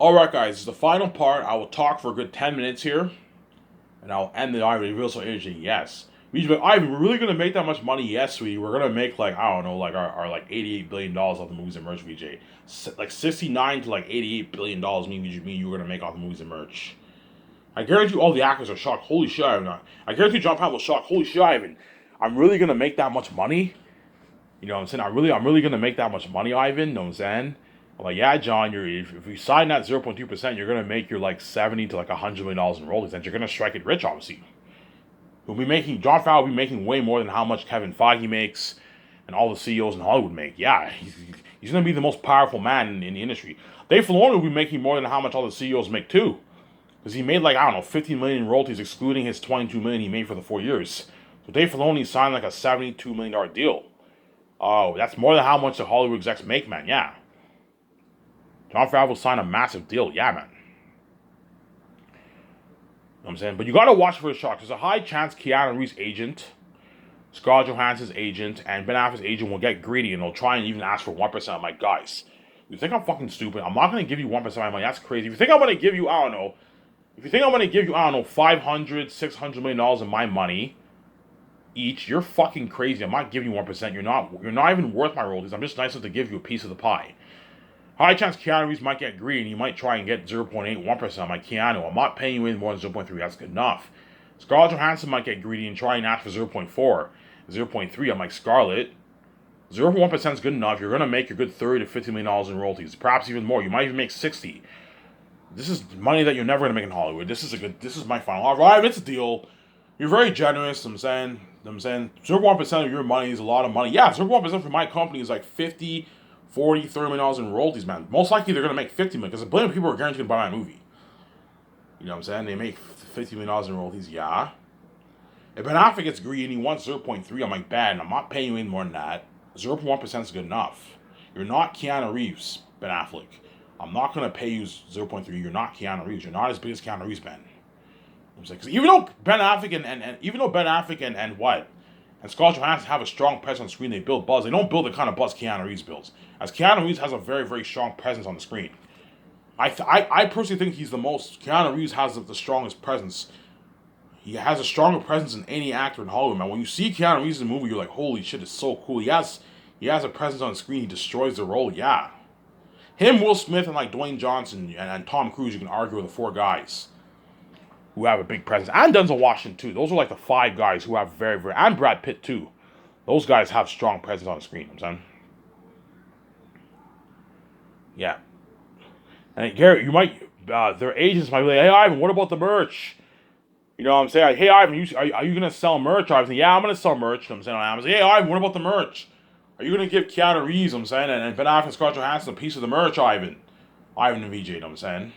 Alright, guys, this is the final part. I will talk for a good 10 minutes here, and I'll end the Ivan reveal so energy. Yes. Ivan, we're really gonna make that much money? Yes, we're gonna make like I don't know, like our like $88 billion off the movies and merch, VJ. Like 69 to like $88 billion. Me, you were gonna make off the movies and merch. I guarantee you, all the actors are shocked. Holy shit, Ivan! I guarantee John Favreau was shocked. Holy shit, Ivan! I'm really gonna make that much money. You know what I'm saying? I'm really gonna make that much money, Ivan. You know what I'm saying? I'm like, yeah, John. If you sign that 0.2%, you're gonna make your like 70 to like $100 million in royalties, and you're gonna strike it rich, obviously. John Favreau will be making way more than how much Kevin Feige makes, and all the CEOs in Hollywood make. Yeah, he's gonna be the most powerful man in the industry. Dave Filoni will be making more than how much all the CEOs make too, because he made like I don't know 15 million in royalties, excluding his 22 million he made for the 4 years. So Dave Filoni signed like a $72 million deal. Oh, that's more than how much the Hollywood execs make, man. Yeah. John Favreau signed a massive deal. Yeah, man. You know what I'm saying? But you gotta watch for the shocks. There's a high chance Keanu Reeves' agent, Scarlett Johansson's agent, and Ben Affleck's agent will get greedy and they'll try and even ask for 1%. I'm like, guys, you think I'm fucking stupid? I'm not gonna give you 1% of my money. That's crazy. If you think I'm gonna give you, I don't know, $500, $600 million in my money each, you're fucking crazy. I'm not giving you 1%. You're not even worth my royalties. I'm just nice enough to give you a piece of the pie. High chance Keanu Reeves might get greedy and he might try and get 0.81%. I'm like, Keanu, I'm not paying you any more than 0.3. That's good enough. Scarlett Johansson might get greedy and try and ask for 0.4, 0.3. I'm like, Scarlett, 0.1% is good enough. You're gonna make your good $30 to $50 million in royalties, perhaps even more. You might even make 60. This is money that you're never gonna make in Hollywood. This is my final offer. Alright, it's a deal. You're very generous. I'm saying 0.1% of your money is a lot of money. Yeah, 0.1% for my company is like 50, 40, $30 million in royalties, man. Most likely they're gonna make 50 million because a billion people are guaranteed to buy my movie. You know what I'm saying? They make $50 million in royalties, yeah. If Ben Affleck gets greedy and he wants 0.3, I'm like, bad. I'm not paying you any more than that. 0.1% is good enough. You're not Keanu Reeves, Ben Affleck. I'm not gonna pay you 0.3. You're not Keanu Reeves. You're not as big as Keanu Reeves, Ben. Because even though Ben Affleck and Scarlett Johansson have a strong presence on the screen, they build buzz. They don't build the kind of buzz Keanu Reeves builds. As Keanu Reeves has a very, very strong presence on the screen. I personally think Keanu Reeves has the strongest presence. He has a stronger presence than any actor in Hollywood, man. When you see Keanu Reeves in a movie, you're like, holy shit, it's so cool. He has a presence on the screen. He destroys the role, yeah. Him, Will Smith, and like Dwayne Johnson and Tom Cruise, you can argue are the four guys who have a big presence. And Denzel Washington, too. Those are like the five guys who have very, very... And Brad Pitt, too. Those guys have strong presence on the screen, you know what I'm saying? Yeah. And Garrett, you might... their agents might be like, hey, Ivan, what about the merch? You know what I'm saying? Like, hey, Ivan, are you going to sell merch? I was like, yeah, I'm going to sell merch. You know what I'm saying? I was like, hey, Ivan, what about the merch? Are you going to give Keanu Reeves, you know what I'm saying, and Ben Affleck and Scarlett Johansson a piece of the merch, Ivan? Ivan and VJ, you know what I'm saying?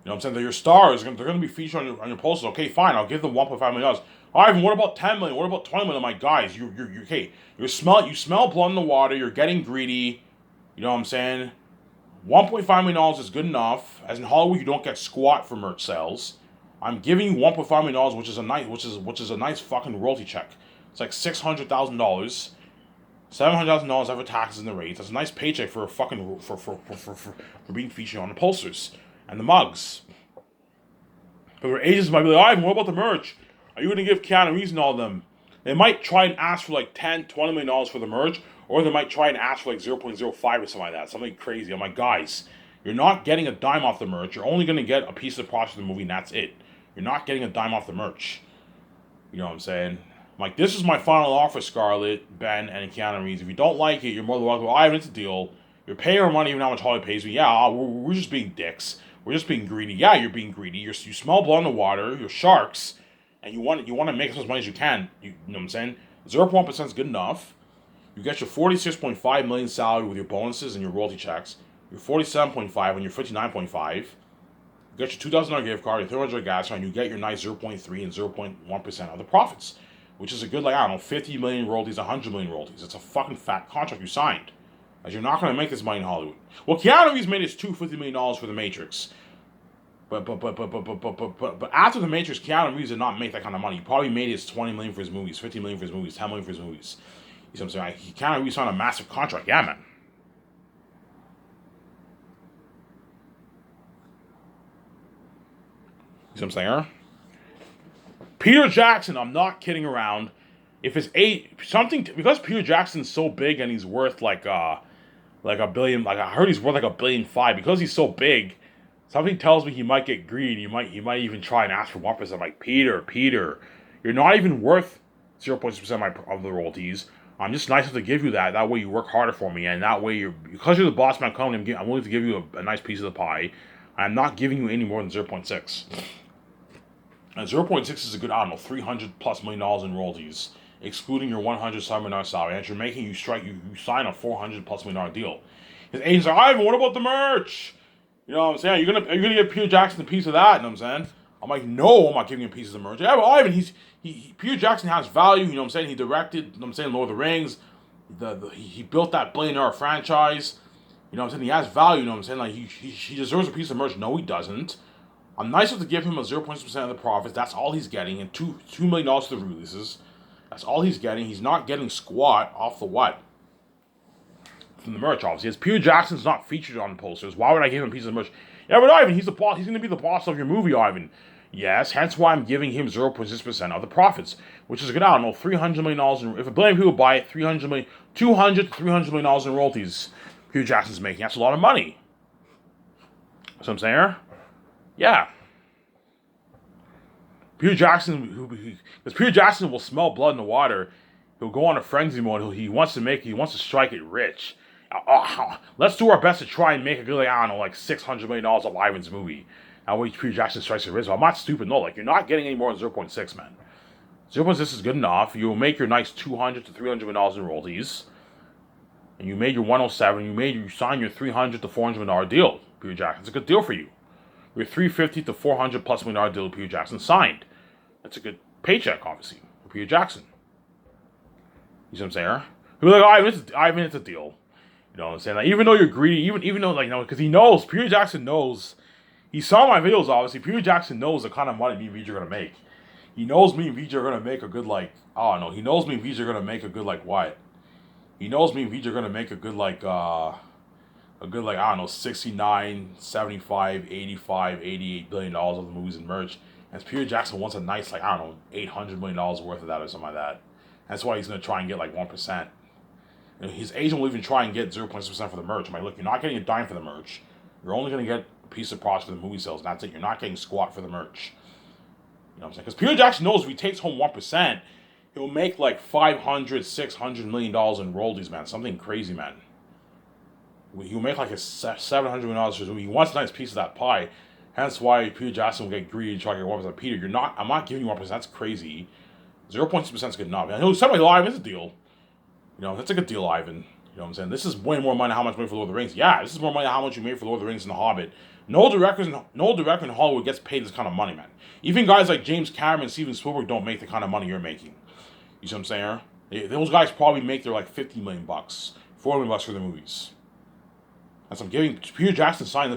You know what I'm saying? They're your stars. They're going to be featured on your posters. Okay, fine. I'll give them $1.5 million. Ivan, what about 10 million? What about 20 million? My guys, you're okay. You smell blood in the water. You're getting greedy. You know what I'm saying? $1.5 million is good enough. As in Hollywood, you don't get squat for merch sales. I'm giving you $1.5 million, which is a nice fucking royalty check. It's like $600,000. $700,000 after taxes and the rates. That's a nice paycheck for a fucking for being featured on the posters and the mugs. But your agents might be like, Ivan, what about the merch? Are you going to give Keanu Reeves and all of them? They might try and ask for like $10, $20 million for the merch, or they might try and ask for like 0.05 or something like that. Something crazy. I'm like, guys, you're not getting a dime off the merch. You're only going to get a piece of the profit of the movie, and that's it. You're not getting a dime off the merch. You know what I'm saying? I'm like, this is my final offer, Scarlett, Ben, and Keanu Reeves. If you don't like it, you're more than welcome. Ivan, it's a deal. You're paying our money even how much Hollywood pays me. Yeah, we're just being dicks. We're just being greedy. Yeah, you're being greedy. You smell blood in the water. You're sharks, and you want to make as much money as you can. You know what I'm saying? 0.1% is good enough. You get your $46.5 million salary with your bonuses and your royalty checks. Your $47.5 and your $59.5. You get your $2,000 gift card, your $300 gas card, and you get your nice 0.3 and 0.1% of the profits, which is a good, like, I don't know, 50 million royalties, 100 million royalties. It's a fucking fat contract you signed. As you're not going to make this money in Hollywood. Well, Keanu Reeves made his $50 million for The Matrix. But after The Matrix, Keanu Reeves did not make that kind of money. He probably made his 20 million for his movies, 50 million for his movies, 10 million for his movies. You know what I'm saying? Keanu Reeves signed a massive contract. Yeah, man. See what I'm saying? Peter Jackson, I'm not kidding around. If it's because Peter Jackson's so big and he's worth like a billion, like I heard he's worth like $1.5 billion. Because he's so big, something tells me he might get greedy. He might even try and ask for 1%. I'm like, Peter, you're not even worth 0.6% of the royalties. I'm just nice enough to give you that. That way you work harder for me, and that way because you're the boss man company, I'm willing to give you a nice piece of the pie. I'm not giving you any more than 0.6. And 0.6 is a good, I don't know, $300+ million in royalties, excluding your $107 million salary. And you're making you sign a $400+ million deal. His agent's like, Ivan, what about the merch? You know what I'm saying? Are you gonna give Peter Jackson a piece of that? You know what I'm saying? I'm like, no, I'm not giving him pieces of merch. Yeah, but Ivan, Peter Jackson has value. You know what I'm saying? He directed, you know what I'm saying, Lord of the Rings. He built that billionaire franchise. You know what I'm saying? He has value. You know what I'm saying? Like he deserves a piece of merch. No, he doesn't. I'm nice enough to give him a 0.6% of the profits. That's all he's getting, and $2 million for the releases. That's all he's getting. He's not getting squat off the what? From the merch, obviously. As Peter Jackson's not featured on the posters, why would I give him a piece of merch? Yeah, but Ivan, he's the boss. He's going to be the boss of your movie, Ivan. Yes, hence why I'm giving him 0.6% of the profits, which is good. I don't know, $300 million. If $1 billion people buy it, $200 to $300 million in royalties. Peter Jackson's making. That's a lot of money. That's what I'm saying. Yeah. Peter Jackson, because Peter Jackson will smell blood in the water. He'll go on a frenzy mode. He wants to strike it rich. Let's do our best to try and make a good, like, I don't know, like $600 million of Ivan's movie. That way Peter Jackson strikes it rich. I'm not stupid. No, like, you're not getting any more than 0.6, man. 0.6 is good enough. You'll make your nice $200 to $300 million in royalties. And you made your 107. You signed your $300 to $400 million deal, Peter Jackson. It's a good deal for you. Your $350 to $400+ million deal Peter Jackson signed. That's a good paycheck, obviously, for Peter Jackson. You see what I'm saying? He'll be like, Ivan, it's a deal. You know what I'm saying? Like, even though you're greedy, even though, like, you know, because he knows, Peter Jackson knows, he saw my videos, obviously. Peter Jackson knows the kind of money me and VJ are going to make. He knows me and VJ are going to make a good, like, I don't know. He knows me and VJ are going to make a good, like, what? He knows me and VJ are going to make a good, like, I don't know, 69, 75, 85, $88 billion of the movies and merch. And Peter Jackson wants a nice, like, I don't know, $800 million worth of that or something like that. That's why he's going to try and get, like, 1%. And his agent will even try and get 0.6% for the merch. I'm like, look, you're not getting a dime for the merch. You're only going to get a piece of profit for the movie sales. And that's it. You're not getting squat for the merch. You know what I'm saying? Because Peter Jackson knows if he takes home 1%, he'll make, like, $500, $600 million in royalties, man. Something crazy, man. He'll make like a $700 million. He wants a nice piece of that pie. Hence why Peter Jackson will get greedy and try to get 1%. Peter, I'm not giving you 1%. That's crazy. 0.6% is good enough. And he'll send me live. It's a deal. You know, that's a good deal, Ivan. You know what I'm saying? This is way more money than how much money for Lord of the Rings. Yeah, this is more money than how much you made for Lord of the Rings and The Hobbit. No director in Hollywood gets paid this kind of money, man. Even guys like James Cameron and Steven Spielberg don't make the kind of money you're making. You see what I'm saying? Those guys probably make their like $50 million, $40 million for their movies. As I'm giving Peter Jackson signed the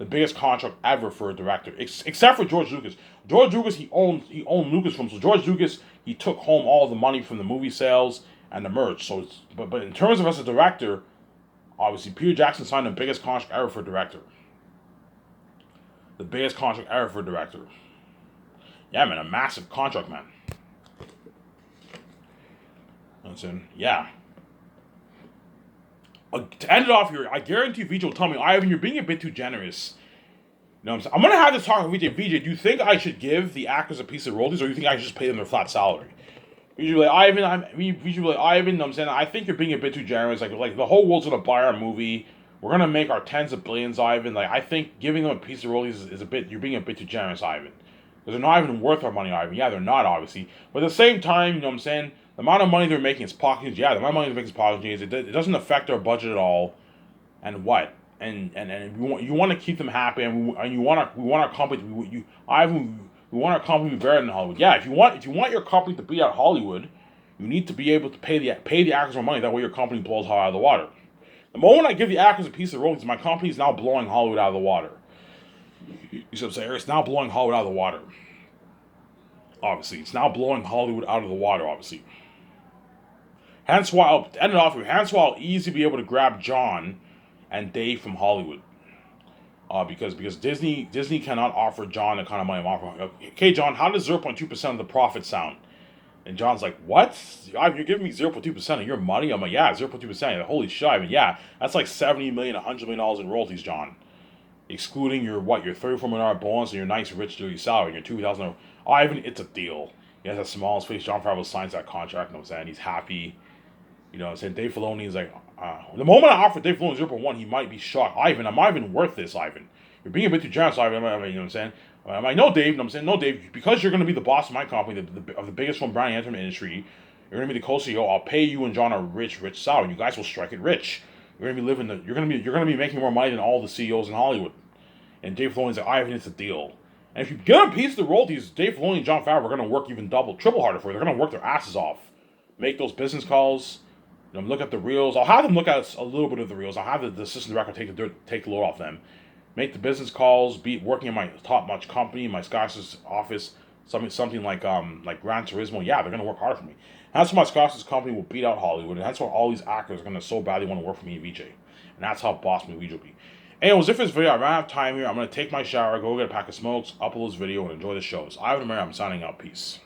biggest contract ever for a director, except for George Lucas. George Lucas, he owned Lucasfilm, so George Lucas, he took home all the money from the movie sales and the merch. So, but in terms of as a director, obviously Peter Jackson signed the biggest contract ever for a director. The biggest contract ever for a director. Yeah, man, a massive contract, man. Yeah. To end it off here, I guarantee VJ will tell me, Ivan, you're being a bit too generous. You know what I'm saying? I'm going to have this talk with VJ. VJ, do you think I should give the actors a piece of royalties, or do you think I should just pay them their flat salary? VJ will be like, Ivan, you know what I'm saying? I think you're being a bit too generous. Like the whole world's going to buy our movie. We're going to make our tens of billions, Ivan. Like, I think giving them a piece of royalties is you're being a bit too generous, Ivan. Because they're not even worth our money, Ivan. Yeah, they're not, obviously. But at the same time, you know what I'm saying? The amount of money they're making is pocket change. Yeah, the amount of money they're making is pocket change. It doesn't affect our budget at all. And what? And you want to keep them happy, and we want our company we want our company to be better than Hollywood. Yeah, if you want your company to be at Hollywood, you need to be able to pay the actors more money. That way, your company blows Hollywood out of the water. The moment I give the actors a piece of royalties, my company is now blowing Hollywood out of the water. You see what I'm saying? It's now blowing Hollywood out of the water. Obviously, it's now blowing Hollywood out of the water. Obviously. Hence why I'll end it off here. Hence why I'll easily be able to grab John and Dave from Hollywood. Because Disney cannot offer John the kind of money I'm offering. Okay, John, how does 0.2% of the profit sound? And John's like, what? You're giving me 0.2% of your money? I'm like, yeah, 0.2%. Holy shit. I mean, yeah, that's like 70 million, $100 million in royalties, John. Excluding your, your $34 million bonus and your nice rich dirty salary, and your 2,000. Ivan, it's a deal. He has a small on his face. Jon Favreau signs that contract, you know what I'm saying? He's happy. You know what I'm saying? Dave Filoni is like, the moment I offer Dave Filoni 0.1, he might be shocked. Ivan, am I even worth this, Ivan? You're being a bit too generous, Ivan. You know what I'm saying? I'm like, no, Dave. You know what I'm saying? No, Dave, because you're going to be the boss of my company, of the biggest film brand entertainment industry, you're going to be the co-CEO. I'll pay you and John a rich salary. You guys will strike it rich. You're going to be you're going to be making more money than all the CEOs in Hollywood. And Dave Filoni's like, Ivan, it's a deal. And if you get a piece of the royalties, Dave Filoni and Jon Favreau are going to work even double, triple harder for you. They're going to work their asses off. Make those business calls. Look at the reels. I'll have them look at a little bit of the reels. I'll have the assistant director take the load off them. Make the business calls. Be working in my top-notch company, in my Scott's office, something like Gran Turismo. Yeah, they're going to work hard for me. And that's why my Scott's company will beat out Hollywood. And that's why all these actors are going to so badly want to work for me and VJ. And that's how boss me VJ will be. Anyways, if this video, I ran out of time here. I'm going to take my shower, go get a pack of smokes, upload this video, and enjoy the shows. Ivan Ameri, I'm signing out. Peace.